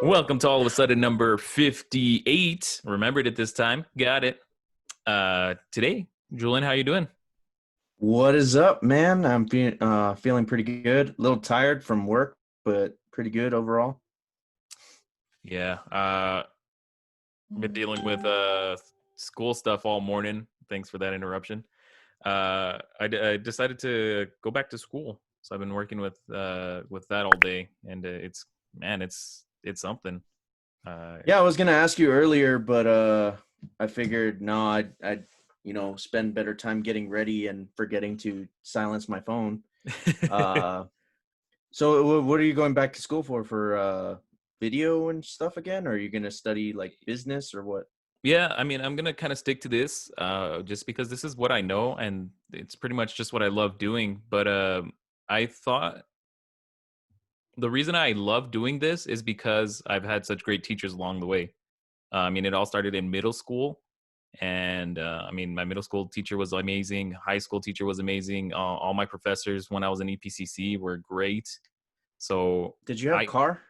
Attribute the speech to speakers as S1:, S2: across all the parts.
S1: Welcome to all of a sudden number 58. Remembered it this time. Got it. Today, Julian, how you doing?
S2: What is up, man? I'm feeling pretty good. A little tired from work, but pretty good overall.
S1: Yeah, been dealing with school stuff all morning. Thanks for that interruption. I decided to go back to school, so I've been working with that all day, and it's something.
S2: Yeah, I was gonna ask you earlier, but I figured no, I'd spend better time getting ready and forgetting to silence my phone. Uh, so what are you going back to school for? For video and stuff again, or are you gonna study like business or what?
S1: Yeah, I mean, I'm gonna kind of stick to this, just because this is what I know, and it's pretty much just what I love doing. But I thought the reason I love doing this is because I've had such great teachers along the way. I mean, it all started in middle school, and I mean, my middle school teacher was amazing. High school teacher was amazing. All my professors when I was in EPCC were great. So
S2: Did you have
S1: I
S2: car?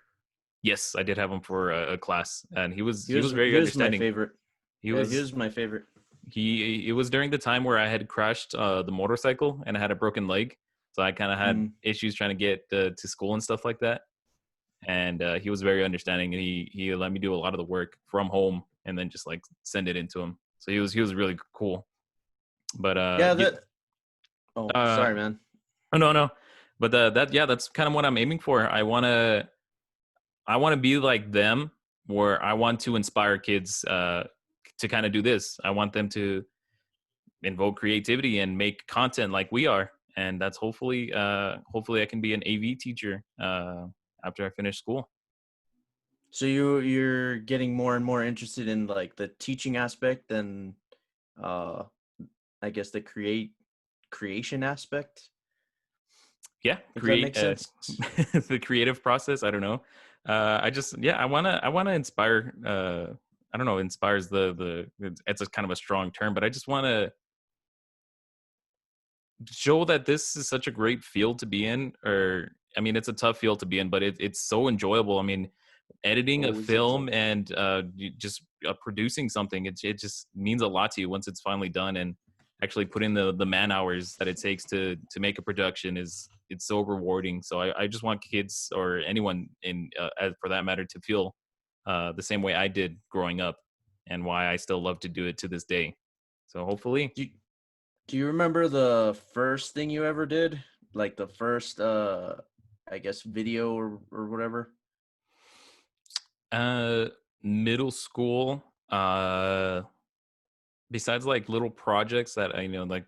S1: yes, I did have him for a class, and he was
S2: He
S1: he was
S2: was
S1: very
S2: he was my
S1: understanding.
S2: favorite.
S1: He
S2: Yeah, he
S1: was
S2: was my favorite.
S1: he it was during the time where I had crashed the motorcycle and I had a broken leg, so I kind of had
S2: Mm.
S1: issues trying to get to school and stuff like that. And he was very understanding, and he let me do a lot of the work from home and then just like send it into him. So he was really cool. But
S2: Yeah, that. Oh,
S1: uh
S2: sorry, man.
S1: oh, no, but that yeah, that's kind of what I'm aiming for. I want to be like them, where I want to inspire kids to kind of do this. I want them to invoke creativity and make content like we are, and that's hopefully I can be an AV teacher after I finish school.
S2: So you're getting more and more interested in like the teaching aspect than uh I guess the creation aspect,
S1: Yeah,
S2: if that
S1: create
S2: makes sense.
S1: the creative process. I don't know. I just yeah, I want to inspire. I don't know, inspires it's a kind of a strong term, but I just want to show that this is such a great field to be in. Or I mean, it's a tough field to be in, but it's so enjoyable. I mean, editing a
S2: Always a tough
S1: film and just producing something, it just means a lot to you once it's finally done. And actually putting the man hours that it takes to make a production is it's so rewarding. So I just want kids or anyone for that matter to feel the same way I did growing up, and why I still love to do it to this day. So hopefully.
S2: do, do you remember the first thing you ever did? Like the first I guess video or whatever?
S1: uh Middle school, besides like little projects that I know, like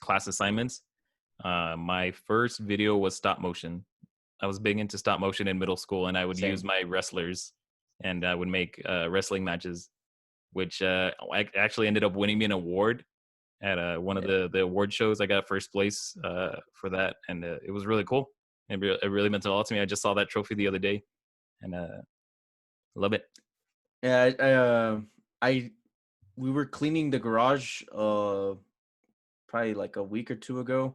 S1: class assignments, my first video was stop motion. I was big into stop motion in middle school, and I would use
S2: Same.
S1: my wrestlers, and I would make wrestling matches, which actually ended up winning me an award at one of
S2: Yeah.
S1: the award shows. I got first place for that, and it was really cool. It really meant a lot to me. I just saw that trophy the other day, and love it.
S2: Yeah, I we were cleaning the garage probably like a week or two ago,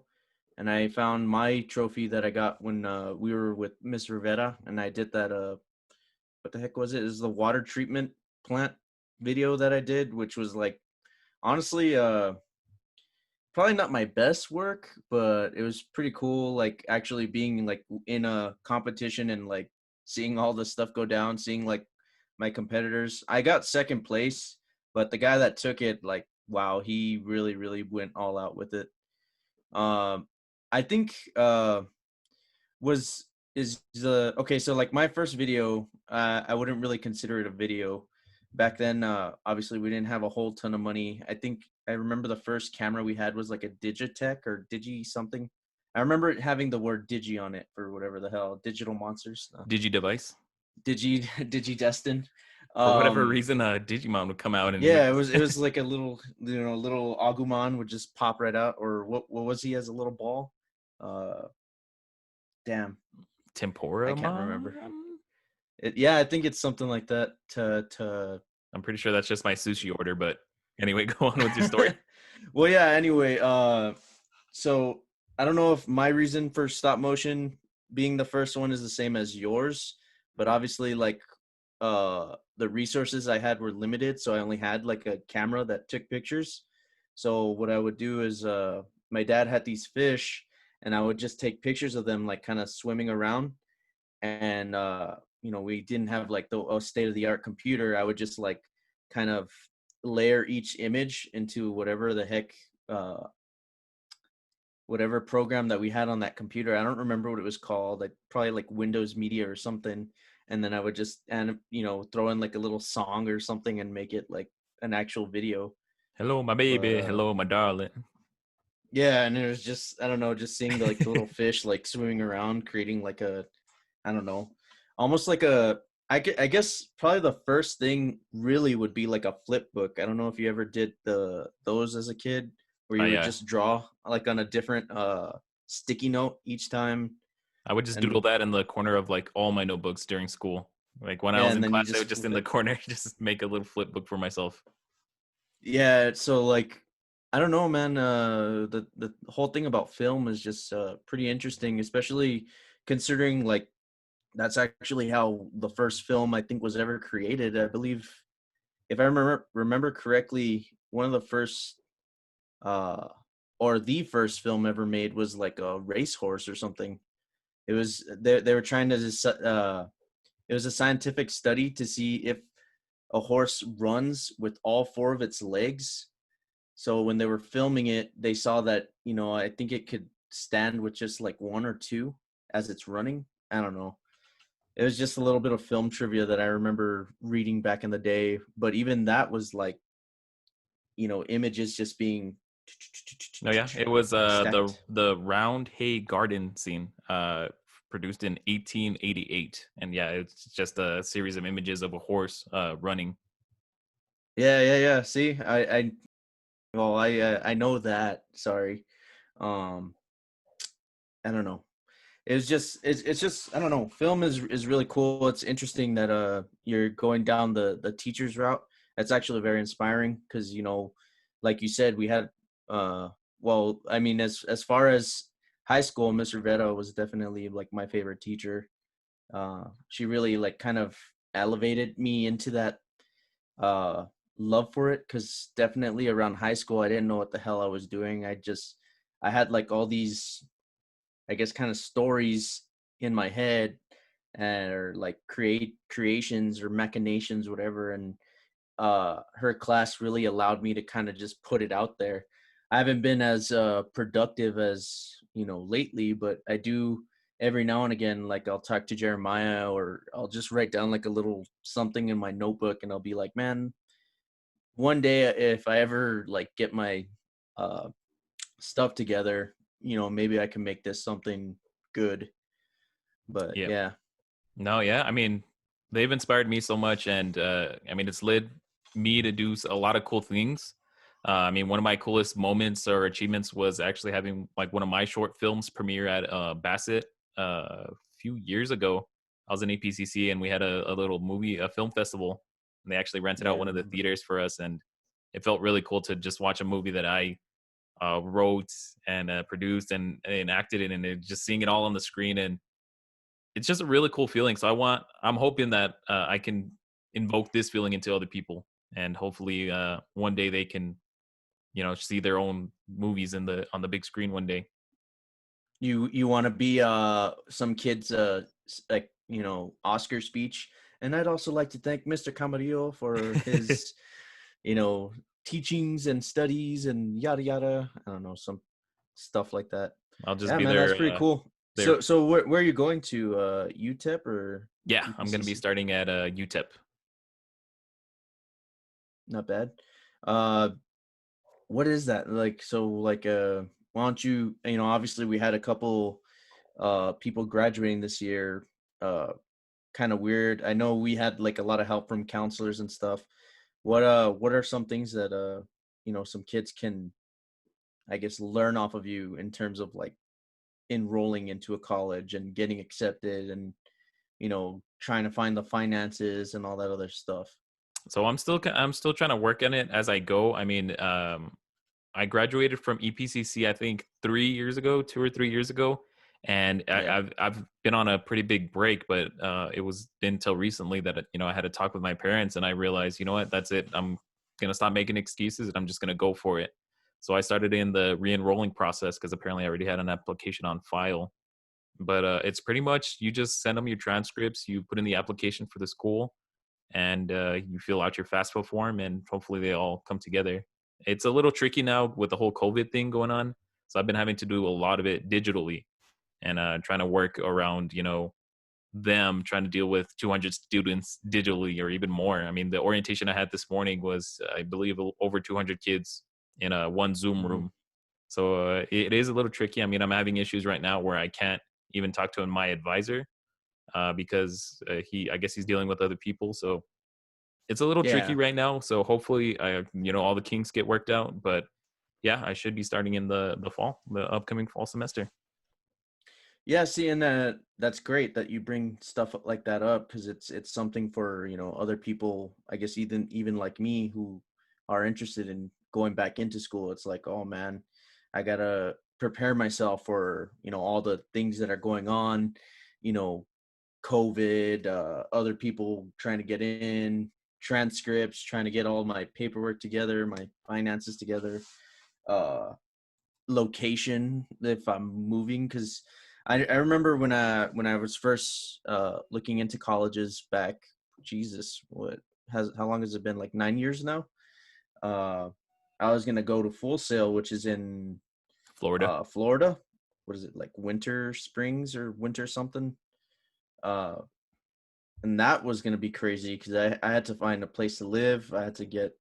S2: and I found my trophy that I got when we were with Miss Rivera, and I did that what the heck was it? It was the water treatment plant video that I did, which was like honestly probably not my best work, but it was pretty cool, like actually being like in a competition and like seeing all this stuff go down, seeing like my competitors. I got second place, but the guy that took it, like, wow, he really, really went all out with it. I think was is the okay, so like my first video, I wouldn't really consider it a video. Back then, obviously we didn't have a whole ton of money. I think I remember the first camera we had was like a Digitech or Digi something. I remember it having the word Digi on it for whatever the hell, Digital Monsters,
S1: Digi device.
S2: Digi Digidestin.
S1: For whatever
S2: Um,
S1: reason, Digimon would come out and would
S2: yeah, it
S1: just
S2: was like a little, little Agumon would just pop right out, or what was he as a little ball? Uh, damn, I
S1: Tempora
S2: can't remember.
S1: Mon.
S2: Yeah, I think it's something like that. To
S1: I'm pretty sure that's just my sushi order, but anyway, go on with your story.
S2: well, yeah. Anyway, so I don't know if my reason for stop motion being the first one is the same as yours, but obviously, like the resources I had were limited, so I only had like a camera that took pictures. So what I would do is my dad had these fish, and I would just take pictures of them like kind of swimming around. And we didn't have like the state of the art computer. I would just like kind of layer each image into whatever the heck uh whatever program that we had on that computer. I don't remember what it was called, like probably like Windows Media or something. And then I would just throw in like a little song or something and make it like an actual video.
S1: Hello, my
S2: But
S1: baby. Hello, my darling.
S2: yeah, and it was just, I don't know, just seeing the little fish like swimming around, creating like a, I don't know, almost like a, I guess probably the first thing really would be like a flip book. I don't know if you ever did those as a kid, where
S1: Oh
S2: you would
S1: yeah,
S2: just draw like on a different sticky note each time.
S1: I would just doodle
S2: And
S1: that in the corner of like all my notebooks during school. Like when I
S2: yeah,
S1: was
S2: and
S1: in
S2: then you
S1: class, I
S2: just
S1: would just
S2: flip
S1: in the
S2: it.
S1: corner just make a little flip book for myself.
S2: Yeah, so like I don't know, man. The whole thing about film is just pretty interesting, especially considering like that's actually how the first film I think was ever created. I believe, if I remember correctly, one of the first uh or the first film ever made was like a racehorse or something. It was they were trying to it was a scientific study to see if a horse runs with all four of its legs. So when they were filming it, they saw that, I think it could stand with just like one or two as it's running. I don't know. It was just a little bit of film trivia that I remember reading back in the day. But even that was like, images just being
S1: No, yeah, it was the
S2: stacked.
S1: the Round Hay Garden scene, produced in 1888, and yeah, it's just a series of images of a horse running.
S2: Yeah, yeah, yeah. See, I know that. Sorry. Um, I don't know. It's just, I don't know. Film is really cool. It's interesting that you're going down the teacher's route. That's actually very inspiring because, like you said, we had well, I mean, as far as high school, Miss Rivera was definitely like my favorite teacher. She really like kind of elevated me into that uh love for it, because definitely around high school I didn't know what the hell I was doing. I had like all these, I guess, kind of stories in my head, or like creations or machinations, whatever. And her class really allowed me to kind of just put it out there. I haven't been as productive as, lately, but I do every now and again. Like I'll talk to Jeremiah, or I'll just write down like a little something in my notebook, and I'll be like, man, one day if I ever like get my uh stuff together, maybe I can make this something good. But
S1: Yeah.
S2: yeah.
S1: No, yeah. I mean, they've inspired me so much, and I mean, it's led me to do a lot of cool things. I mean, one of my coolest moments or achievements was actually having like one of my short films premiere at Bassett a few years ago. I was in APCC, and we had a little a film festival, and they actually rented
S2: Yeah,
S1: out
S2: I
S1: one of the
S2: remember.
S1: theaters for us, and it felt really cool to just watch a movie that I wrote and produced and acted in, and just seeing it all on the screen. And it's just a really cool feeling. So I'm hoping that I can invoke this feeling into other people, and hopefully one day they can, see their own movies on the big screen one day.
S2: You want to be some kids like, Oscar speech. And I'd also like to thank Mr. Camarillo for his, you know teachings and studies and yada yada. I don't know, some stuff like that.
S1: I'll just
S2: Yeah,
S1: be
S2: man, that's
S1: their
S2: pretty cool.
S1: their
S2: So where are you going to, UTEP or
S1: yeah. I'm gonna be
S2: EPCC?
S1: starting at UTEP.
S2: Not bad. uh what is that like? So like, why don't you, obviously we had a couple people graduating this year. Kind of weird. I know we had like a lot of help from counselors and stuff. What are some things that some kids can, I guess, learn off of you in terms of like enrolling into a college and getting accepted, and trying to find the finances and all that other stuff?
S1: So I'm still trying to work on it as I go. I mean, I graduated from EPCC I think 3 years ago, 2 or 3 years ago, And
S2: Yeah.
S1: I've been on a pretty big break, but it was until recently that I had to talk with my parents, and I realized, you know what, that's it. I'm gonna stop making excuses, and I'm just gonna go for it. So I started in the re-enrolling process because apparently I already had an application on file. But it's pretty much you just send them your transcripts, you put in the application for the school, and you fill out your FAFSA form, and hopefully they all come together. It's a little tricky now with the whole COVID thing going on, so I've been having to do a lot of it digitally and trying to work around, them trying to deal with 200 students digitally or even more. I mean, the orientation I had this morning was, I believe, over 200 kids in a one Zoom
S2: Mhm.
S1: room. So it is a little tricky. I mean, I'm having issues right now where I can't even talk to my advisor because I guess he's dealing with other people. So it's a little tricky
S2: Yeah.
S1: right now. So hopefully, all the kinks get worked out. But yeah, I should be starting in the fall, the upcoming fall semester.
S2: Yeah, see, and that's great that you bring stuff like that up because it's something for other people. I guess even like me who are interested in going back into school. It's like, oh man, I gotta prepare myself for all the things that are going on. You know, COVID, other people trying to get in, transcripts, trying to get all my paperwork together, my finances together. Uh, Location if I'm moving because I remember when I was first looking into colleges back. Jesus, what has how long has it been? Like 9 years now. Uh, I was gonna go to Full Sail, which is in
S1: Florida.
S2: Florida. What is it, like Winter Springs or Winter something? Uh, and that was gonna be crazy because I had to find a place to live. I had to get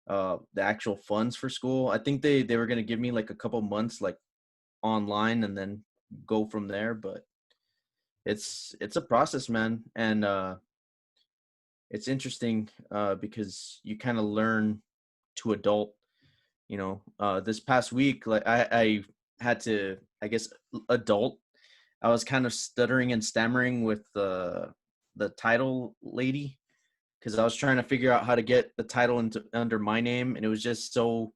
S2: the actual funds for school. I think they were gonna give me like a couple months like online and then go from there, but it's a process, man. And it's interesting because you kind of learn to adult. This past week, like I had to, I guess, adult. I was kind of stuttering and stammering with the title lady because I was trying to figure out how to get the title into under my name, and it was just so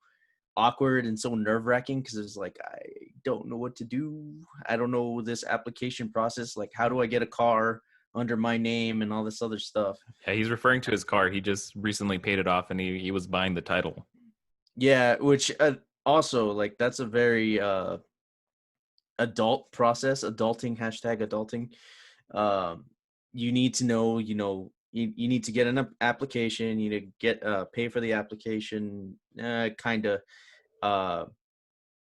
S2: awkward and so nerve wracking because it's like I don't know what to do. I don't know this application process. Like, how do I get a car under my name and all this other stuff?
S1: Yeah, he's referring to his car. He just recently paid it off, and he was buying the title.
S2: Yeah, which also like that's a very adult process. Adulting, hashtag adulting. Um, you need to know, you need to get an application. You need to get pay for the application. Kind of uh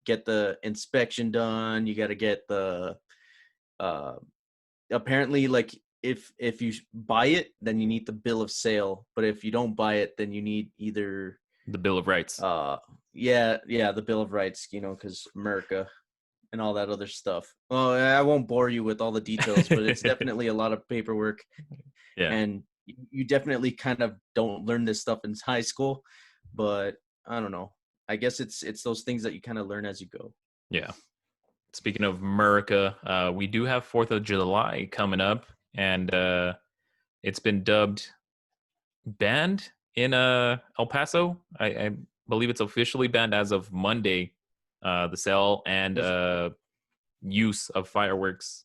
S2: get the inspection done. You got to get the uh apparently like if you buy it then you need the bill of sale, but if you don't buy it then you need either
S1: The Bill of Rights.
S2: uh yeah, the bill of rights, because America and all that other stuff. Well, I won't bore you with all the details, but it's definitely a lot of paperwork,
S1: Yeah,
S2: and you definitely kind of don't learn this stuff in high school, but I don't know, I guess it's those things that you kind of learn as you go.
S1: yeah. Speaking of America, we do have Fourth of July coming up, and it's been dubbed banned in El Paso. I believe it's officially banned as of Monday. The sale and
S2: was
S1: use of fireworks.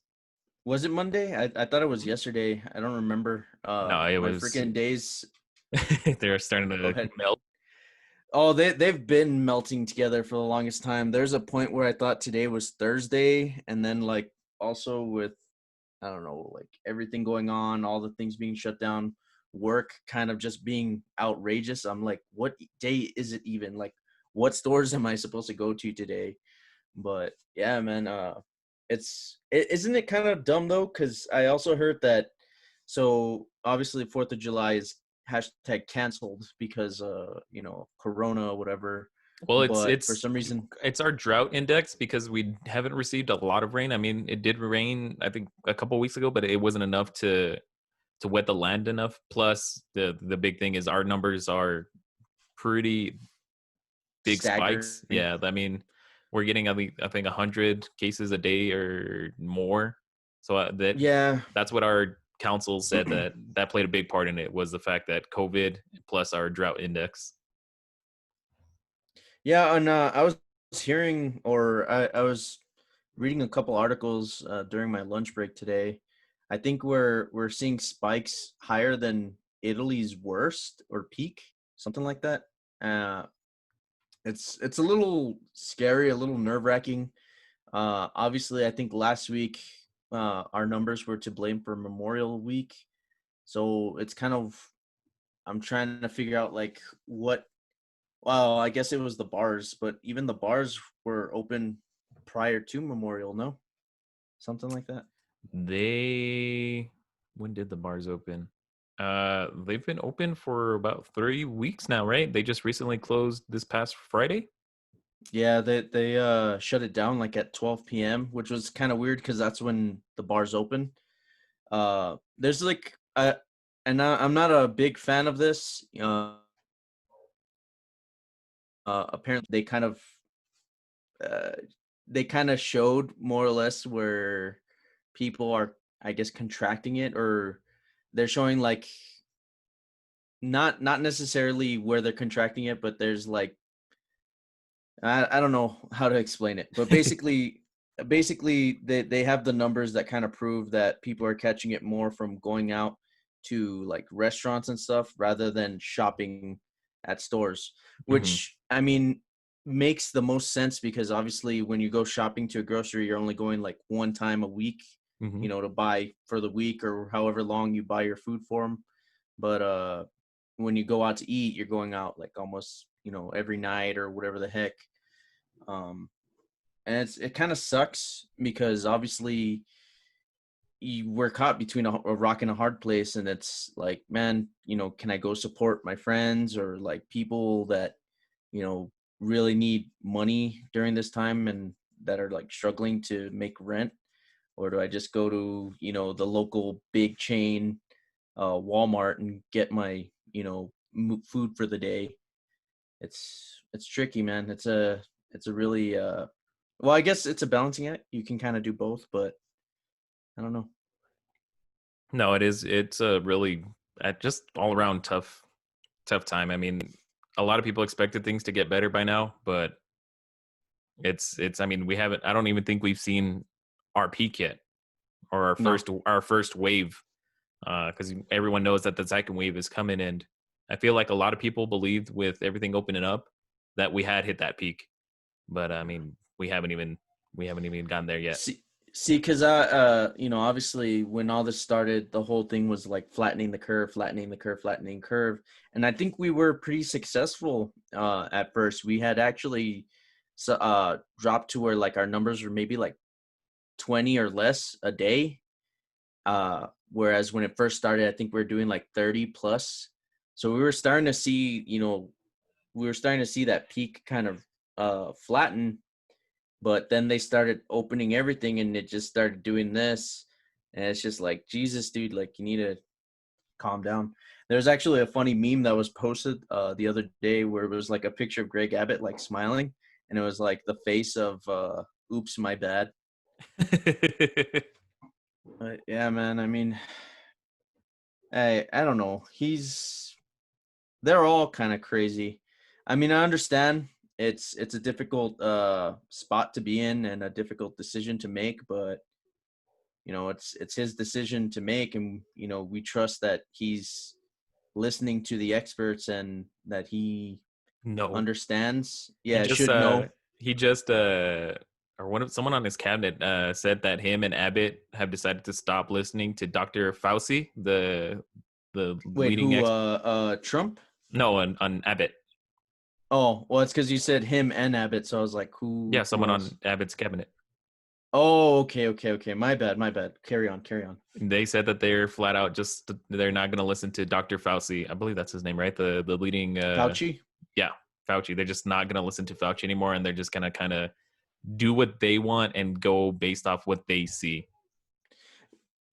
S2: Was it Monday? I thought it was yesterday. I don't remember.
S1: No, it
S2: My
S1: was.
S2: freaking days.
S1: They're starting
S2: Go
S1: to
S2: ahead.
S1: melt.
S2: Oh, they've been melting together for the longest time. There's a point where I thought today was Thursday, and then like also with I don't know, like everything going on, all the things being shut down, work kind of just being outrageous. I'm like, what day is it even? Like, what stores am I supposed to go to today? But yeah, man, isn't it kind of dumb though? Because I also heard that. So obviously, Fourth of July is hashtag canceled because Corona or whatever.
S1: Well, it's
S2: But for
S1: it's
S2: some reason,
S1: it's our drought index because we haven't received a lot of rain. I mean, it did rain, I think, a couple weeks ago, but it wasn't enough to wet the land enough. Plus, the big thing is our numbers are pretty big spikes.
S2: staggering.
S1: Yeah, I mean, we're getting I think 100 cases a day or more. So
S2: Yeah,
S1: that's what our council said that played a big part in it was the fact that COVID plus our drought index.
S2: yeah, and I was hearing, or I was reading a couple articles during my lunch break today. I think we're seeing spikes higher than Italy's worst or peak, something like that. Uh, it's a little scary, a little nerve wracking. Obviously, I think last week our numbers were to blame for Memorial Week, so it's kind of I'm trying to figure out like what. Well, I guess it was the bars, but even the bars were open prior to Memorial, no? Something like that.
S1: They when did the bars open? They've been open for about 3 weeks now, right? They just recently closed this past Friday.
S2: Yeah, they shut it down like at 12 p.m., which was kind of weird because that's when the bars open. There's like I'm not a big fan of this. Apparently uh, they kind of showed more or less where people are, I guess, contracting it, or they're showing like not necessarily where they're contracting it, but there's like I don't know how to explain it, but basically they have the numbers that kind of prove that people are catching it more from going out to like restaurants and stuff rather than shopping at stores,
S1: Mm-hmm.
S2: which I mean makes the most sense because obviously when you go shopping to a grocery, you're only going like one time a week,
S1: Mm-hmm.
S2: to buy for the week or however long you buy your food for them. But when you go out to eat, you're going out like almost, every night or whatever the heck. Um, and it kind of sucks because obviously we're caught between a rock and a hard place, and it's like, man, can I go support my friends or like people that you know really need money during this time and that are like struggling to make rent, or do I just go to the local big chain Walmart and get my food for the day? It's tricky, man. It's a really well, I guess it's a balancing act. You can kind of do both, but I don't know.
S1: No, it is. It's a really just all around tough time. I mean, a lot of people expected things to get better by now, but it's. I mean, we haven't. I don't even think we've seen our peak yet, or our
S2: No.
S1: first wave, because everyone knows that the second wave is coming. And I feel like a lot of people believed with everything opening up that we had hit that peak, but I mean, we haven't even gotten there yet.
S2: See, because obviously when all this started, the whole thing was like flattening the curve, flattening the curve, flattening curve, and I think we were pretty successful at first. We had actually dropped to where like our numbers were maybe like 20 or less a day. Whereas when it first started, I think we were doing like 30 plus. So we were starting to see, that peak kind of flatten, but then they started opening everything and it just started doing this. And it's just like, Jesus, dude, like you need to calm down. There's actually a funny meme that was posted the other day where it was like a picture of Greg Abbott like smiling, and it was like the face of oops, my bad. But yeah, man, I mean, I don't know. They're all kind of crazy. I mean, I understand it's a difficult spot to be in and a difficult decision to make, but it's his decision to make, and we trust that he's listening to the experts and that he
S1: No,
S2: understands.
S1: he
S2: Yeah,
S1: just
S2: should know.
S1: he just or someone on his cabinet said that him and Abbott have decided to stop listening to Dr. Fauci, the
S2: Wait,
S1: leading
S2: who?
S1: expert.
S2: Trump?
S1: No, on Abbott.
S2: Oh, well, it's because you said him and Abbott, so I was like,
S1: Yeah,
S2: who
S1: someone
S2: else?
S1: on Abbott's cabinet.
S2: Oh, okay. My bad, my bad. Carry on, carry on.
S1: They said that they're flat out just they're not going to listen to Dr. Fauci. I believe that's his name, right? The leading
S2: Fauci.
S1: yeah, Fauci. They're just not going to listen to Fauci anymore, and they're just going to kind of do what they want and go based off what they see.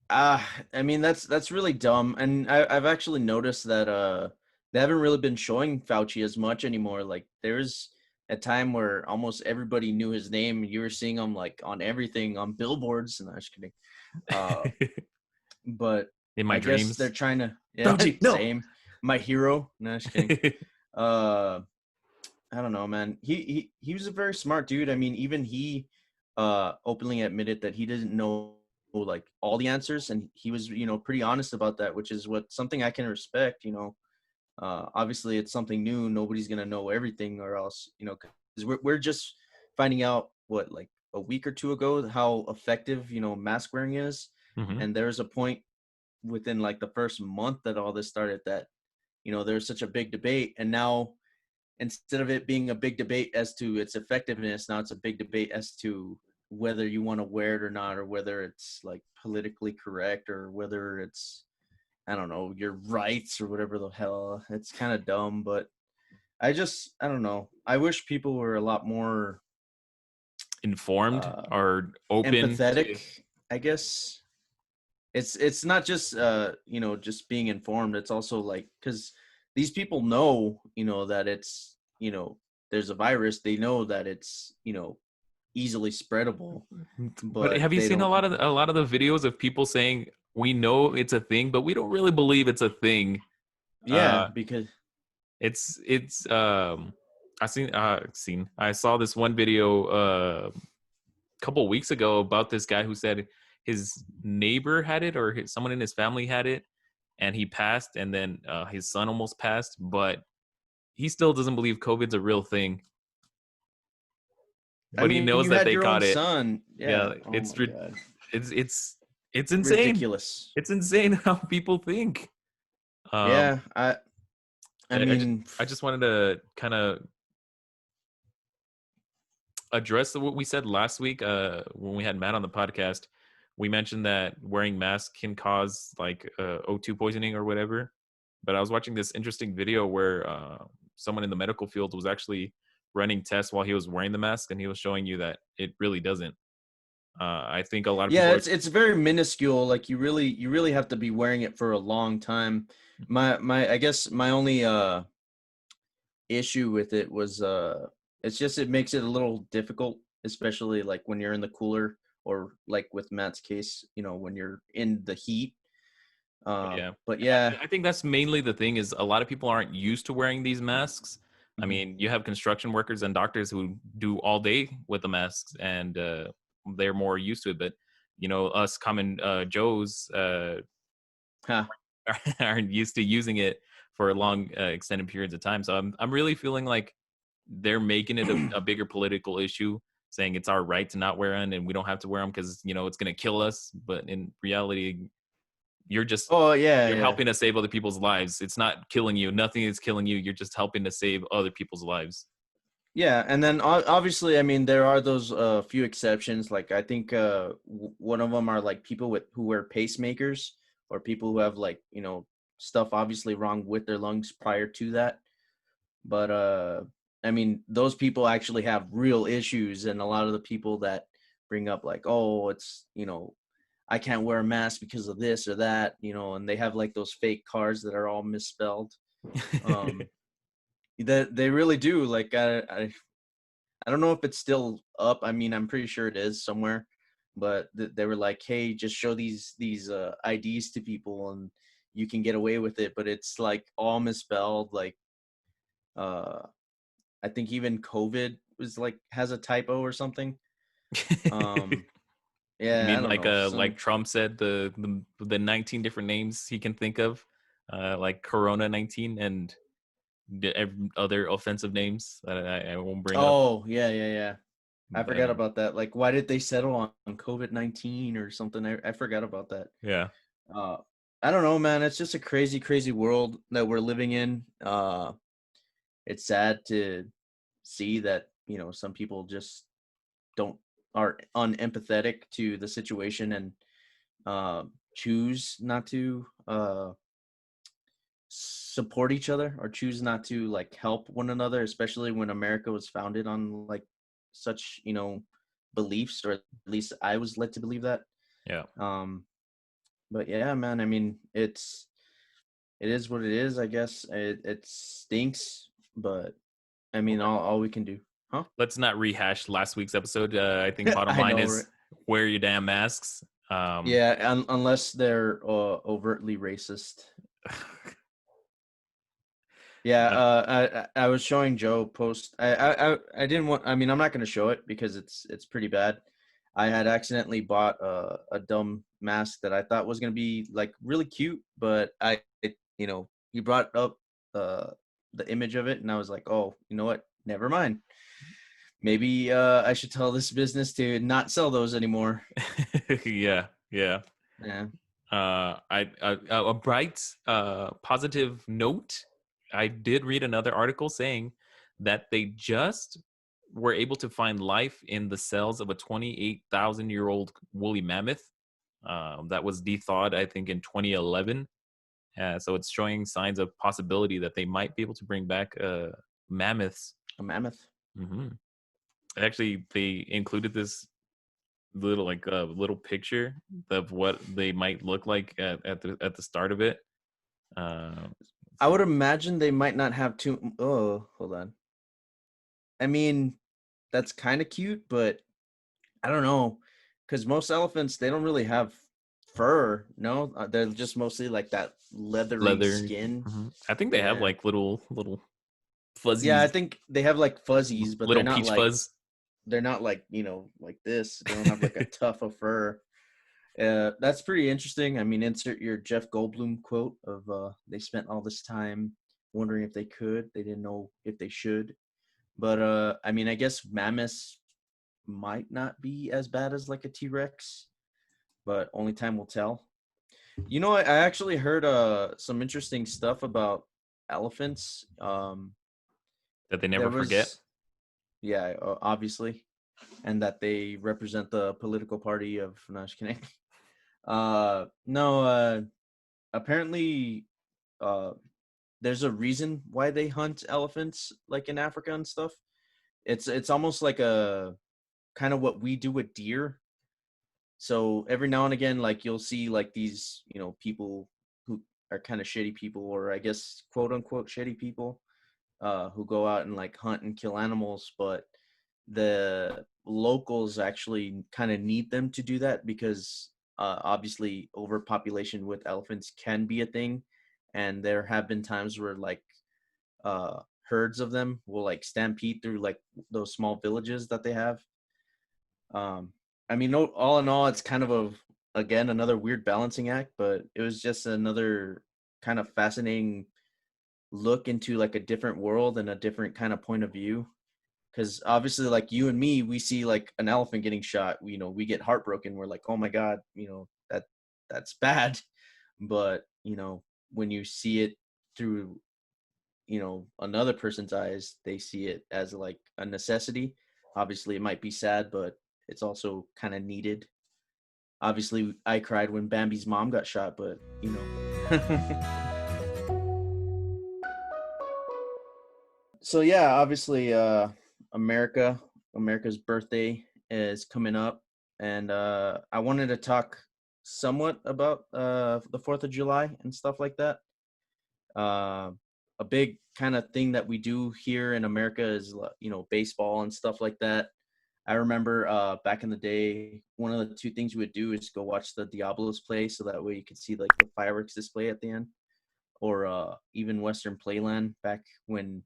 S2: I mean that's really dumb, and I've actually noticed that they haven't really been showing Fauci as much anymore. Like there's a time where almost everybody knew his name. You were seeing him like on everything, on billboards. And I was kidding. Uh, but
S1: In my
S2: I guess they're
S1: dreams,
S2: trying to, yeah,
S1: Fauci, no.
S2: same. My hero. No, just kidding. Uh, I don't know, man. He was a very smart dude. I mean, even he openly admitted that he didn't know like all the answers, and he was pretty honest about that, which is what something I can respect. Obviously it's something new. Nobody's gonna know everything, or else because we're just finding out what, like a week or two ago, how effective mask wearing is,
S1: Hmm.
S2: and there's a point within like the first month that all this started that there's such a big debate, and now instead of it being a big debate as to its effectiveness, now it's a big debate as to whether you want to wear it or not, or whether it's like politically correct, or whether it's, I don't know, your rights or whatever the hell. It's kind of dumb, but I don't know. I wish people were a lot more
S1: Informed
S2: uh
S1: or open
S2: empathetic,
S1: to.
S2: I guess. It's not just just being informed. It's also like, cuz these people know, that it's, there's a virus. They know that it's, easily spreadable,
S1: But
S2: but
S1: have you
S2: they
S1: seen
S2: don't.
S1: a lot of the videos of people saying we know it's a thing, but we don't really believe it's a thing?
S2: Yeah,
S1: Uh,
S2: because
S1: it's I saw this one video a couple of weeks ago about this guy who said his neighbor had it, or someone in his family had it, and he passed, and then his son almost passed, but he still doesn't believe COVID's a real thing,
S2: I
S1: but he
S2: mean,
S1: knows
S2: you
S1: that
S2: had
S1: they
S2: your own
S1: caught it.
S2: son.
S1: Yeah,
S2: Yeah. Oh my god.
S1: it's it's it's insane.
S2: Ridiculous.
S1: It's insane how people think. Um,
S2: Yeah, I
S1: I, I just
S2: mean,
S1: I just wanted to kind of address what we said last week when we had Matt on the podcast. We mentioned that wearing masks can cause like O2 poisoning or whatever. But I was watching this interesting video where someone in the medical field was actually running tests while he was wearing the mask, and he was showing you that it really doesn't. I think a lot of
S2: yeah,
S1: people are.
S2: it's very minuscule. Like you really have to be wearing it for a long time. My I guess my only issue with it was it's just it makes it a little difficult, especially like when you're in the cooler, or like with Matt's case, when you're in the heat.
S1: Yeah,
S2: But
S1: and
S2: yeah.
S1: I think that's mainly the thing is a lot of people aren't used to wearing these masks. I
S2: Mhm.
S1: mean, you have construction workers and doctors who do all day with the masks, and they're more used to it. But us common Joes
S2: Huh.
S1: aren't used to using it for long, extended periods of time. So I'm really feeling like they're making it a bigger political issue, saying it's our right to not wear them and we don't have to wear them because it's going to kill us. But in reality, you're just
S2: Oh yeah,
S1: you're
S2: yeah.
S1: helping to save other people's lives. It's not killing you. Nothing is killing you. You're just helping to save other people's lives.
S2: Yeah, and then obviously, I mean, there are those few exceptions. Like I think one of them are like people who wear pacemakers, or people who have like stuff obviously wrong with their lungs prior to that. But I mean, those people actually have real issues, and a lot of the people that bring up like, oh, it's I can't wear a mask because of this or that, and they have like those fake cards that are all misspelled. Um, that they really do. Like I don't know if it's still up. I mean, I'm pretty sure it is somewhere, but they were like, "Hey, just show these IDs to people, and you can get away with it." But it's like all misspelled. Like, uh, I think even COVID was like has a typo or something. Um,
S1: You
S2: yeah, I
S1: mean
S2: don't know.
S1: like Trump said the 19 different names he can think of, like Corona 19 and other offensive names that I won't bring up.
S2: Oh, yeah, yeah, yeah. I
S1: But
S2: forgot about that. Like, why did they settle on COVID-19 or something? I forgot about that.
S1: yeah,
S2: Uh, I don't know, man. It's just a crazy, crazy world that we're living in. It's sad to see that some people just don't are unempathetic to the situation, and choose not to support each other, or choose not to like help one another, especially when America was founded on like such beliefs, or at least I was led to believe that.
S1: yeah.
S2: um but yeah, man, I mean, it is what it is, I guess. It stinks, but I
S1: Well,
S2: mean, all we can do. Huh.
S1: let's not rehash last week's episode. I think bottom
S2: I
S1: line
S2: know, right?
S1: is wear your damn masks.
S2: Yeah, unless they're overtly racist. Yeah,
S1: uh,
S2: I was showing Joe post. I didn't want. I mean, I'm not going to show it because it's pretty bad. I had accidentally bought a dumb mask that I thought was gonna be like really cute, but he brought up uh, the image of it, and I was like, oh, you know what? Never mind. Maybe I should tell this business to not sell those anymore.
S1: Yeah, yeah.
S2: Yeah,
S1: A bright, positive note. I did read another article saying that they just were able to find life in the cells of a 28,000-year-old woolly mammoth that was thawed, I think, in 2011. So it's showing signs of possibility that they might be able to bring back mammoths.
S2: a mammoth.
S1: hmm Actually, they included this little little picture of what they might look like at the start of it. Let's
S2: I
S1: see.
S2: would imagine they might not have too. Oh, hold on. I mean, that's kind of cute, but I don't know, because most elephants they don't really have fur. No, they're just mostly like that leathery
S1: Leather.
S2: skin.
S1: I think they have
S2: Yeah,
S1: like little
S2: yeah. I
S1: fuzzies,
S2: think they have like fuzzies, but
S1: little peach fuzz.
S2: they're not like like this. They don't have like a tuft of fur. That's pretty interesting. I mean, insert your Jeff Goldblum quote of they spent all this time wondering if they could. They didn't know if they should. But I mean, I guess mammoths might not be as bad as like a T-Rex, but only time will tell. I actually heard some interesting stuff about elephants.
S1: That they
S2: There
S1: never forget.
S2: was yeah, obviously, and that they represent the political party of no, just kidding. No, apparently, uh, there's a reason why they hunt elephants like in Africa and stuff. It's almost like a kind of what we do with deer. So every now and again, like you'll see like these, people who are kind of shitty people, or I guess quote unquote shitty people, who go out and like hunt and kill animals, but the locals actually kind of need them to do that because obviously overpopulation with elephants can be a thing, and there have been times where like herds of them will like stampede through like those small villages that they have. I mean, no, all in all, it's kind of again another weird balancing act, but it was just another kind of fascinating look into like a different world and a different kind of point of view. Because obviously, like you and me, we see like an elephant getting shot. We get heartbroken. We're like, oh my god, that's bad. But when you see it through another person's eyes, they see it as like a necessity. Obviously it might be sad, but it's also kind of needed. Obviously I cried when Bambi's mom got shot, but so yeah, obviously America's birthday is coming up, and I wanted to talk somewhat about the 4th of July and stuff like that. uh, a big kind of thing that we do here in America is baseball and stuff like that. I remember back in the day, one of the two things we would do is go watch the Diablos play, so that way you could see like the fireworks display at the end, or even Western Playland back when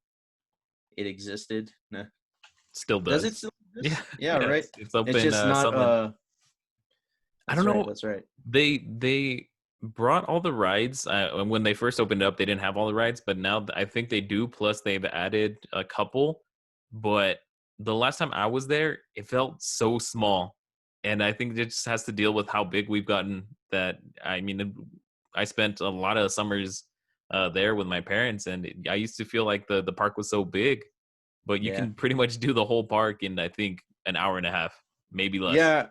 S2: it existed. Nah.
S1: Still
S2: Does it
S1: does.
S2: still
S1: Yeah,
S2: exist? Yeah,
S1: yeah.
S2: right.
S1: It's
S2: It's
S1: open.
S2: just not.
S1: Southern. I don't
S2: That's right.
S1: know.
S2: That's right.
S1: They brought all the rides and when they first opened up. They didn't have all the rides, but now I think they do. Plus, they've added a couple. But the last time I was there, it felt so small, and I think it just has to deal with how big we've gotten. That I mean, I spent a lot of summers there with my parents, and I used to feel like the park was so big, but you
S2: Yeah.
S1: can pretty much do the whole park in I think an hour and a half, maybe less.
S2: Yeah.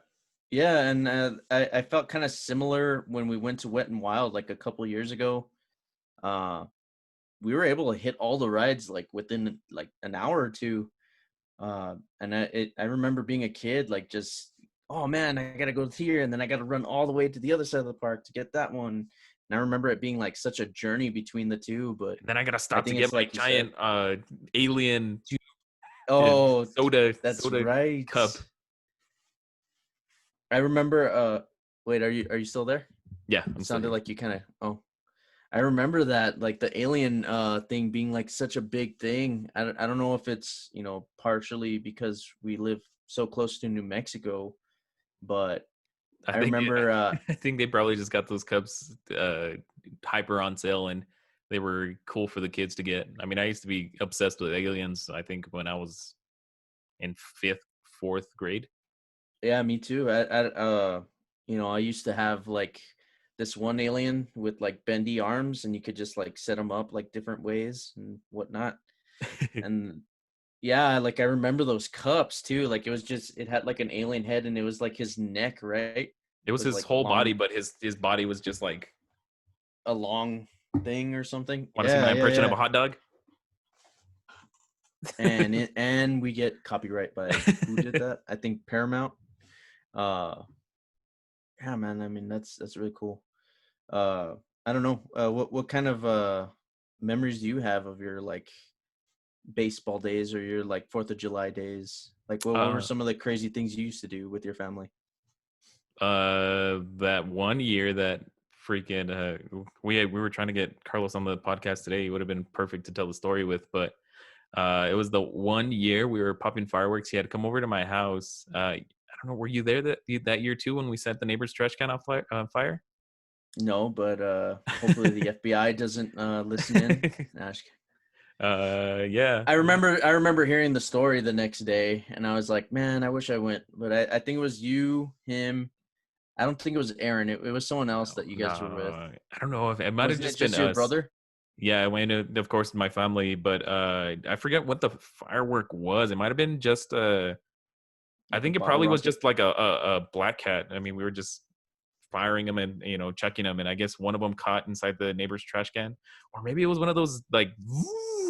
S2: Yeah, and I felt kind of similar when we went to Wet and Wild like a couple years ago. Uh, we were able to hit all the rides like within like an hour or two. And I remember being a kid, like just, oh man, I gotta go here, and then I gotta run all the way to the other side of the park to get that one. And I remember it being like such a journey between the two, but
S1: And then I gotta
S2: I
S1: stop to
S2: think
S1: get
S2: it's
S1: my
S2: like you said.
S1: giant alien
S2: Oh, that's
S1: soda
S2: right.
S1: cup.
S2: I remember. Wait, are you still there?
S1: Yeah,
S2: It
S1: I'm still
S2: sounded
S1: here.
S2: like you kind of. Oh, I remember that, like the alien thing being like such a big thing. I don't know if it's partially because we live so close to New Mexico, But
S1: I
S2: I
S1: think
S2: remember,
S1: I think they probably just got those cups hyper on sale, and they were cool for the kids to get. I mean, I used to be obsessed with aliens. I think when I was in fifth, fourth grade.
S2: yeah, me too. I used to have like this one alien with like bendy arms, and you could just like set them up like different ways and whatnot. And yeah, like I remember those cups too. Like it had like an alien head, and it was like his neck, right?
S1: It was
S2: Was
S1: his
S2: like
S1: whole body, but his body was just like.
S2: a long thing or something.
S1: Want to see
S2: Yeah,
S1: my
S2: yeah,
S1: impression of
S2: yeah.
S1: a hot dog?
S2: And we get copyright by who did that? I think Paramount. Uh, yeah, man. I mean, that's really cool. Uh, I don't know. What kind of memories do you have of your like baseball days or your like Fourth of July days? Like, what were
S1: uh,
S2: some of the crazy things you used to do with your family?
S1: that one year that freaking we were trying to get Carlos on the podcast today. He would have been perfect to tell the story with, but it was the one year we were popping fireworks. He had come over to my house. I don't know, were you there that year too when we set the neighbor's trash can on fire?
S2: No, but hopefully the FBI doesn't listen in. Nah,
S1: Yeah.
S2: I remember hearing the story the next day, and I was like, man, I wish I went. But I think it was you, him. I don't think it was Aaron. It was someone else that you
S1: No,
S2: guys were with.
S1: I don't know if it might have
S2: Wasn't it
S1: just been
S2: just your
S1: us.
S2: brother?
S1: Yeah, I went of course my family, but I forget what the firework was. It might have been just I
S2: Like a
S1: think it
S2: bottle
S1: probably was
S2: rocket?
S1: just like a black cat. I mean, we were just firing them and chucking them, and I guess one of them caught inside the neighbor's trash can, or maybe it was one of those like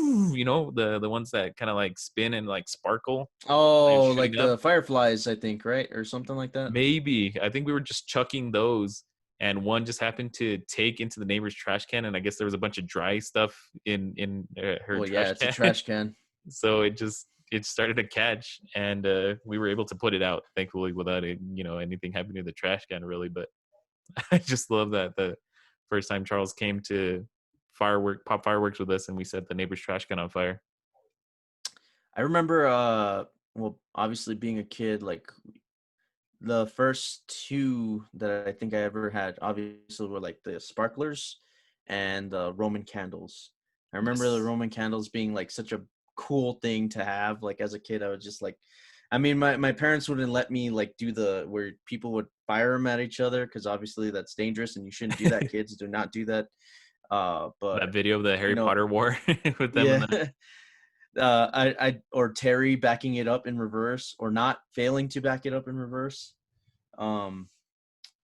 S1: the ones that kind of like spin and like sparkle and
S2: Oh, like
S1: shooting up.
S2: the fireflies, I think, right, or something like that.
S1: Maybe I think we were just chucking those, and one just happened to take into the neighbor's trash can, and I guess there was a bunch of dry stuff in her
S2: Well, yeah,
S1: trash
S2: it's a
S1: can,
S2: trash can.
S1: so it started to catch, and we were able to put it out thankfully without it, anything happening to the trash can really. But I just love that the first time Charles came to pop fireworks with us, and we set the neighbor's trash can on fire.
S2: I remember, well, obviously being a kid, like the first two that I think I ever had, obviously, were like the sparklers and the Roman candles. I remember the
S1: Yes.
S2: Roman candles being like such a cool thing to have. Like as a kid, I was just like, I mean, my parents wouldn't let me like do the where people would fire them at each other because obviously that's dangerous and you shouldn't do that. Kids do not do that. But
S1: That video of the
S2: you
S1: Harry
S2: know,
S1: Potter war with them and
S2: yeah.
S1: the
S2: I or Terry backing it up in reverse or not failing to back it up in reverse. Um,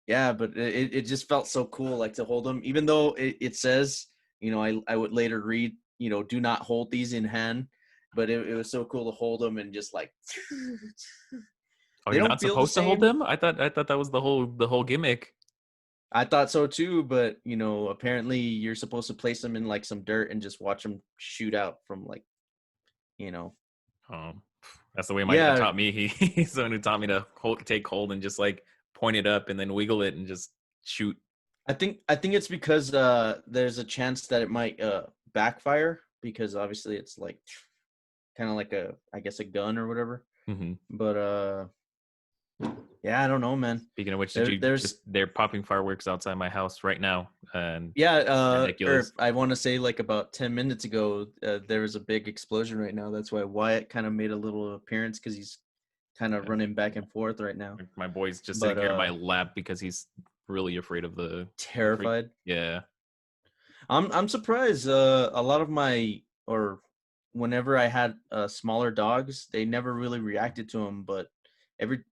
S2: yeah, but it just felt so cool, like to hold them, even though it says, I would later read, do not hold these in hand, but it was so cool to hold them and just like
S1: Oh,
S2: they
S1: you're
S2: don't
S1: not
S2: feel the
S1: supposed to hold
S2: same.
S1: them? I thought that was the whole gimmick.
S2: I thought so too, but apparently you're supposed to place them in like some dirt and just watch them shoot out from like, you know,
S1: Um, that's the way my dad
S2: yeah.
S1: taught me. He's the one who taught me to take hold and just like point it up and then wiggle it and just shoot.
S2: I think it's because there's a chance that it might backfire because obviously it's like kind of like I guess a gun or whatever.
S1: Hmm.
S2: But yeah, I don't know, man.
S1: Speaking of which, did
S2: There,
S1: you
S2: there's
S1: just they're popping fireworks outside my house right now, and
S2: yeah,
S1: it's
S2: or
S1: ridiculous.
S2: I want to say like about 10 minutes ago, there was a big explosion right now. That's why Wyatt kind of made a little appearance because he's kind of
S1: Yeah.
S2: running back and forth right now.
S1: My boy's just sitting
S2: But
S1: here in my lap because he's really afraid of the freak.
S2: terrified.
S1: Yeah.
S2: I'm surprised. A lot of my or whenever I had smaller dogs, they never really reacted to them. But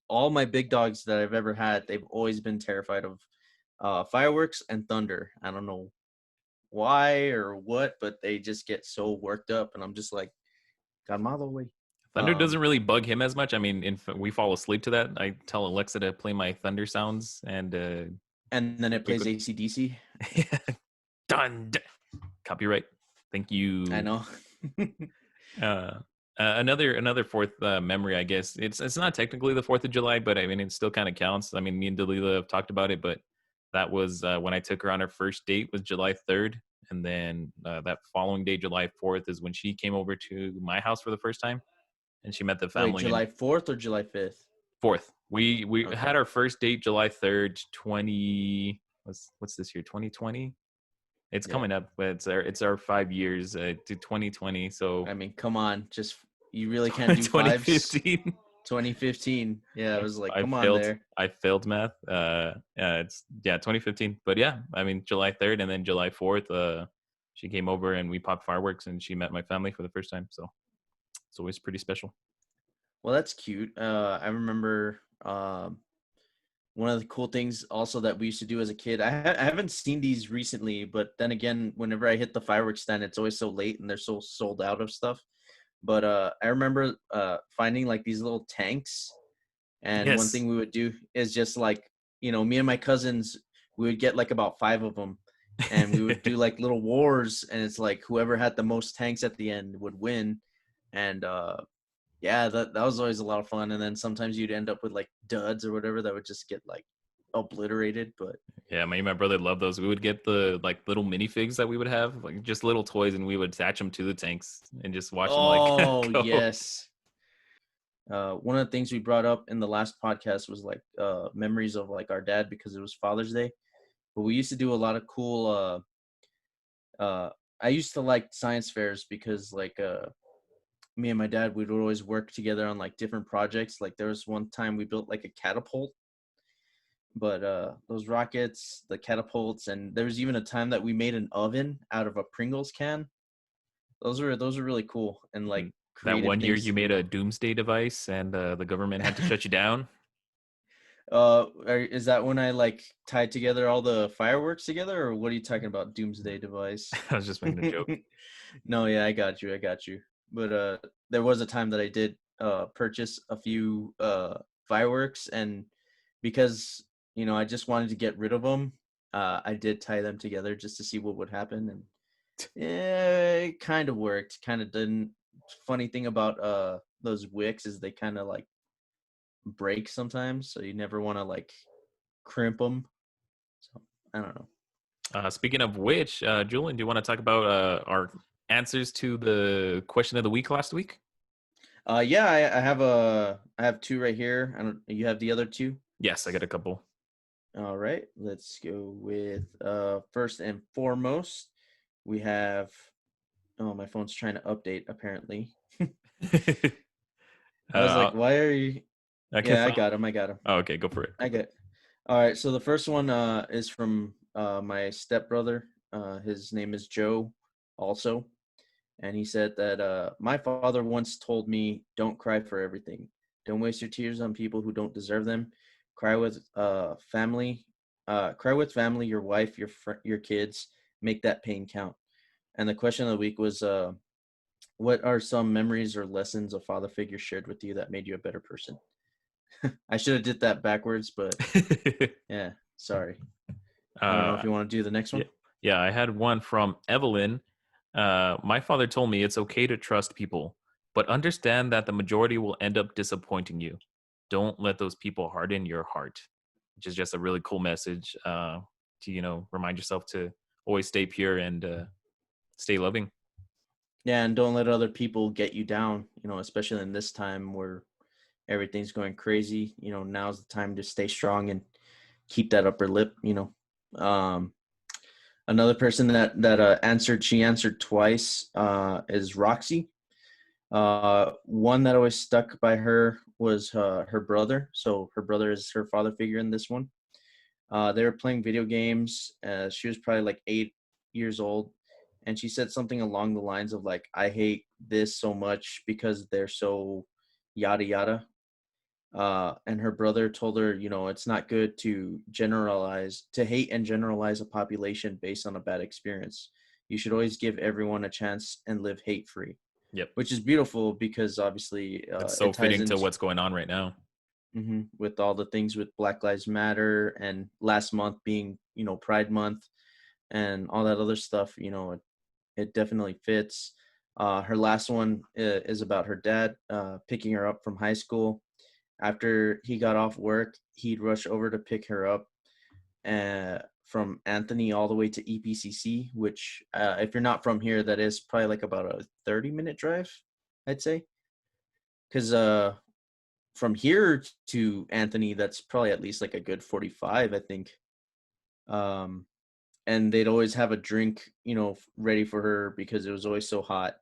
S2: all my big dogs that I've ever had, they've always been terrified of fireworks and thunder. I don't know why or what, but they just get so worked up, and I'm just like, calmado, way.
S1: Thunder doesn't really bug him as much. I mean, we fall asleep to that. I tell Alexa to play my thunder sounds, and
S2: And then it
S1: we
S2: plays AC/DC.
S1: done. Copyright. Thank
S2: I
S1: you.
S2: know.
S1: Uh, another fourth memory, I guess. It's not technically the 4th of July, but I mean it still kind of counts. I mean, me and Dalila have talked about it, but that was when I took her on her first date was July 3rd, and then that following day, July 4th, is when she came over to my house for the first time, and she met the
S2: Wait,
S1: family. And
S2: July 4th or July 5th?
S1: 4th, We
S2: Okay.
S1: had our first date July 3rd, what's this year? 2020. It's
S2: Yeah.
S1: coming up, but it's our 5 years to 2020. So
S2: I mean, come on, just you really can't do fives.
S1: 2015.
S2: 2015. Yeah, I was like,
S1: I
S2: come on
S1: failed.
S2: there.
S1: I failed math. It's 2015. But yeah, I mean July 3rd and then July 4th. She came over and we popped fireworks and she met my family for the first time. So it's always pretty special.
S2: Well, that's cute. I remember one of the cool things also that we used to do as a kid. I haven't seen these recently, but then again, whenever I hit the fireworks stand, it's always so late and they're so sold out of stuff. But I remember finding like these little tanks. And one
S1: Yes.
S2: thing we would do is just like, me and my cousins, we would get like about 5 of them, and we would do like little wars, and it's like whoever had the most tanks at the end would win. And yeah, that was always a lot of fun. And then sometimes you'd end up with like duds or whatever that would just get like obliterated. But
S1: Yeah, me and my brother loved those. We would get the like little minifigs that we would have, like just little toys, and we would attach them to the tanks and just watch them like
S2: oh
S1: go.
S2: yes. One of the things we brought up in the last podcast was like memories of like our dad because it was Father's Day. But we used to do a lot of cool I used to like science fairs because like me and my dad we'd always work together on like different projects. Like there was one time we built like a catapult, but those rockets, the catapults, and there was even a time that we made an oven out of a Pringles can. Those are really cool and like
S1: And that
S2: creative
S1: one year
S2: things
S1: you
S2: to
S1: made
S2: do.
S1: a doomsday device and the government had to shut you down.
S2: Is that when I like tied together all the fireworks together, or what are you talking about? Doomsday device?
S1: I was just making a joke.
S2: No, yeah, I got you. But there was a time that I did purchase a few fireworks, and because I just wanted to get rid of them, I did tie them together just to see what would happen, and yeah, it kind of worked, kind of didn't. Funny thing about those wicks is they kind of like break sometimes, so you never want to like crimp them. So I don't know.
S1: Speaking of which, Julian, do you want to talk about our answers to the question of the week last week?
S2: Yeah, I have two right here. I don't. You have the other two.
S1: Yes, I got a couple.
S2: All right, let's go with first and foremost. We have. Oh, my phone's trying to update. Apparently, I was like,
S1: uh,
S2: "Why are you?"
S1: I can
S2: Yeah, I
S1: find.
S2: got him. I got him.
S1: Oh, okay, go for it.
S2: I get. All right, so the first one is from my stepbrother. His name is Joe, also, and he said that my father once told me, "Don't cry for everything. Don't waste your tears on people who don't deserve them. Cry with family. Cry with family. Your wife, your kids. Make that pain count." And the question of the week was, what are some memories or lessons a father figure shared with you that made you a better person? I should have did that backwards, but yeah, sorry. I don't know if
S1: uh,
S2: you want to do the next
S1: yeah,
S2: one.
S1: yeah. I had one from Evelyn. My father told me it's okay to trust people, but understand that the majority will end up disappointing you. Don't let those people harden your heart, which is just a really cool message to remind yourself to always stay pure and stay loving.
S2: Yeah, and don't let other people get you down, especially in this time where everything's going crazy. Now's the time to stay strong and keep that upper lip. Um, Another person that answered, she answered twice, is Roxy. One that always stuck by her was her brother. So her brother is her father figure in this one. They were playing video games. She was probably like 8 years old, and she said something along the lines of like, "I hate this so much because they're so yada yada." And her brother told her, it's not good to hate and generalize a population based on a bad experience. You should always give everyone a chance and live hate free,
S1: Yep.
S2: which is beautiful because obviously
S1: That's so
S2: it ties
S1: fitting to
S2: into
S1: what's going on right now.
S2: with all the things with Black Lives Matter and last month being, Pride Month and all that other stuff. It definitely fits. Her last one is about her dad picking her up from high school. After he got off work, he'd rush over to pick her up from Anthony all the way to EPCC, which, if you're not from here, that is probably like about a 30-minute drive, I'd say. Because from here to Anthony, that's probably at least like a good 45, I think. Um, and they'd always have a drink, ready for her because it was always so hot.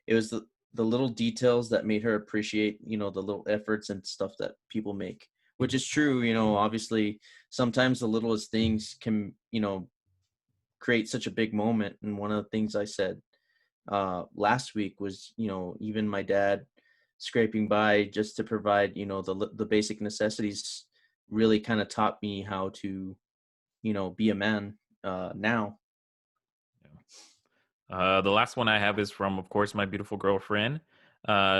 S2: It was the little details that made her appreciate, the little efforts and stuff that people make, which is true. Obviously, sometimes the littlest things can, create such a big moment. And one of the things I said last week was, even my dad scraping by just to provide, the basic necessities really kind of taught me how to, be a man now.
S1: The last one I have is from, of course, my beautiful girlfriend.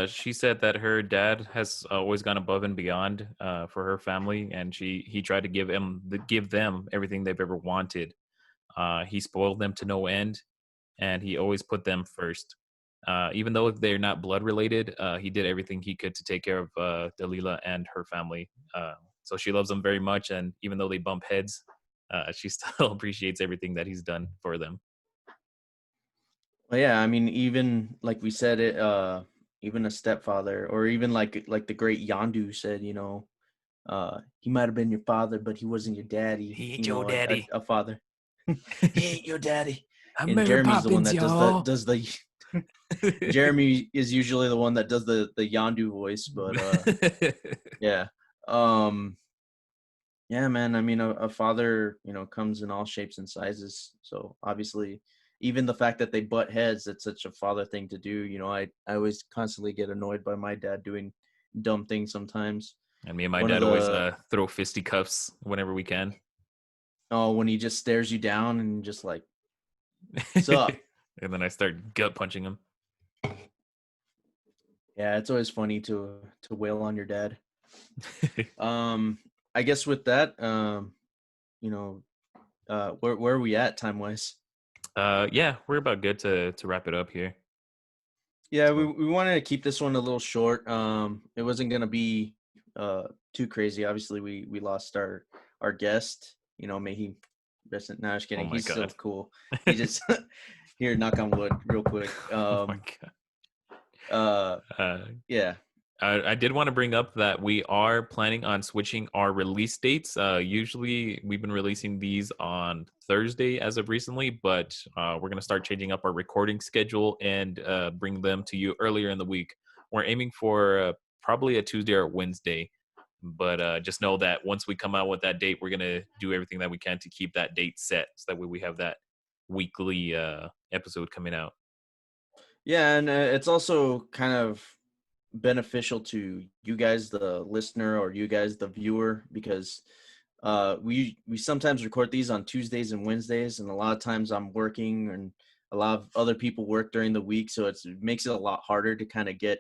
S1: She said that her dad has always gone above and beyond for her family, and he tried to give them everything they've ever wanted. He spoiled them to no end, and he always put them first. Even though they're not blood related, he did everything he could to take care of Dalila and her family. So she loves them very much, and even though they bump heads, she still appreciates everything that he's done for them.
S2: Well, yeah, I mean, even like we said it, even a stepfather, or even like the great Yandu said, he might have been your father, but he wasn't your daddy.
S1: He ain't your daddy.
S2: A father. He ain't your daddy.
S1: I'm
S2: And
S1: Mary
S2: Jeremy's the one
S1: Poppins,
S2: that
S1: y'all.
S2: does the Jeremy is usually the one that does the Yandu voice, but yeah. Um yeah, man, I mean a father, comes in all shapes and sizes. So obviously even the fact that they butt heads, it's such a father thing to do. I always constantly get annoyed by my dad doing dumb things sometimes.
S1: And me and my
S2: One of
S1: dad always
S2: the
S1: throw fisticuffs whenever we can.
S2: Oh, when he just stares you down and just like, sup?
S1: And then I start gut punching him.
S2: Yeah, it's always funny to wail on your dad. Um, I guess with that, you know, where are we at time wise?
S1: Yeah, we're about good to wrap it up here.
S2: Yeah, we
S1: So
S2: we wanted to keep this one a little short. It wasn't gonna be too crazy. Obviously, we lost our guest. May he rest in. No, just
S1: oh
S2: kidding.
S1: my
S2: He's still
S1: god.
S2: cool. He just here, knock on wood, real quick.
S1: Oh my god.
S2: Uh,
S1: Uh,
S2: yeah.
S1: I did want to bring up that we are planning on switching our release dates. Usually, we've been releasing these on Thursday as of recently, but we're going to start changing up our recording schedule and bring them to you earlier in the week. We're aiming for probably a Tuesday or Wednesday, but just know that once we come out with that date, we're going to do everything that we can to keep that date set, so that way we have that weekly episode coming out.
S2: Yeah, and it's also kind of beneficial to you guys, the listener, or you guys, the viewer, because we sometimes record these on Tuesdays and Wednesdays, and a lot of times I'm working, and a lot of other people work during the week, so it makes it a lot harder to kind of get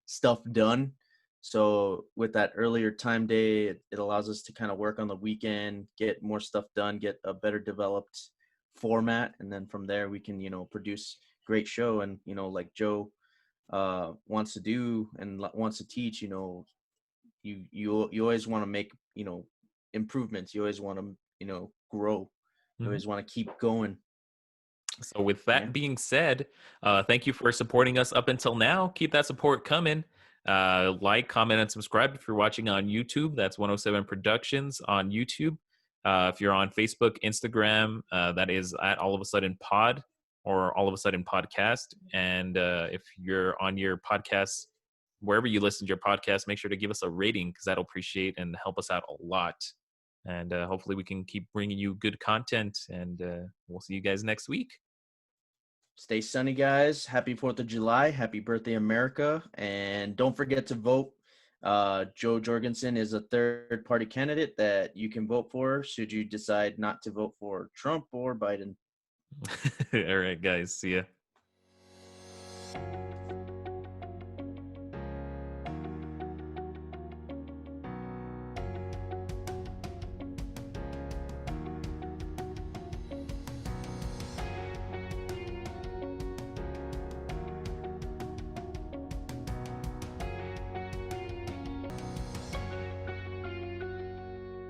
S2: stuff done. So with that earlier time day, it allows us to kind of work on the weekend, get more stuff done, get a better developed format, and then from there we can produce great show. And like Joe wants to do and wants to teach, you always want to make improvements. You always want to grow. You
S1: Mhm.
S2: always want to keep going.
S1: So, with
S2: Yeah.
S1: that being said, thank you for supporting us up until now. Keep that support coming. Like, comment, and subscribe if you're watching on YouTube. That's 107 Productions on YouTube. If you're on Facebook, Instagram, that is at All of a Sudden Pod or All of a Sudden Podcast. And if you're on your podcast, wherever you listen to your podcast, make sure to give us a rating, because that'll appreciate and help us out a lot. And hopefully, we can keep bringing you good content. And we'll see you guys next week.
S2: Stay sunny, guys. Happy 4th of July. Happy birthday, America. And don't forget to vote. Joe Jorgensen is a third party candidate that you can vote for should you decide not to vote for Trump or Biden.
S1: All right, guys. See ya.